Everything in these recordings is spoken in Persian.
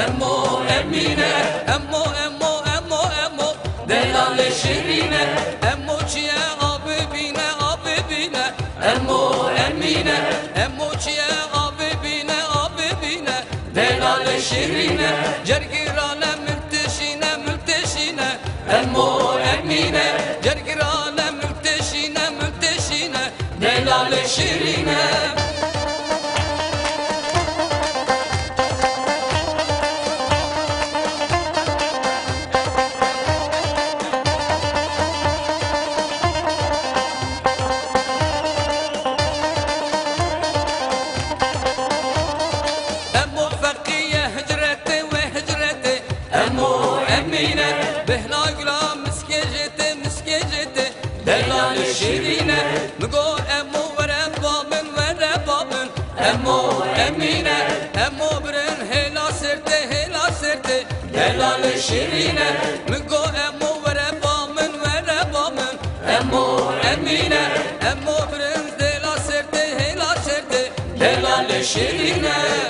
امو امینه امو امو امو امو دلال شیرینه امو چیه آب بینه امو امینه امو چیه آب بینه دلال شیرینه جرگیرانه ملتشینه امو امینه جرگیرانه ملتشینه دلال شیرینه دلال شیرینه مگو امو ورم بابن امو امینه امو برن هلا سرته دلال شیرینه مگو امو ورم بابن امو امینه امو برن هلا سرته دلال شیرینه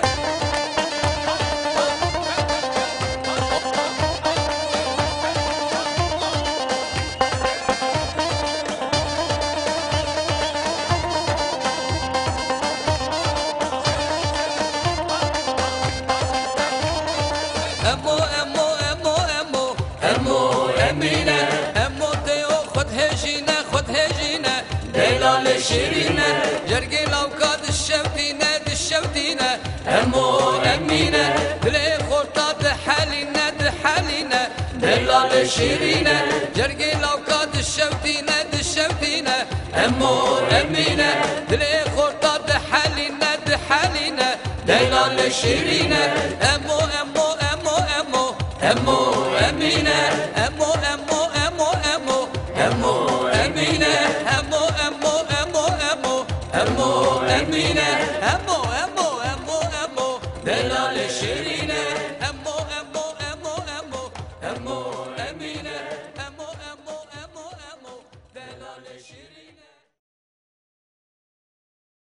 دلال شیرینه جرگی لوکات الشوتینه امو امینه دلی خورتا دحالینه دلال شیرینه جرگی لوکات الشوتینه امو امینه دلی خورتا دحالینه دلال شیرینه امو امینه امو امینه امو امینه دلال شیرینه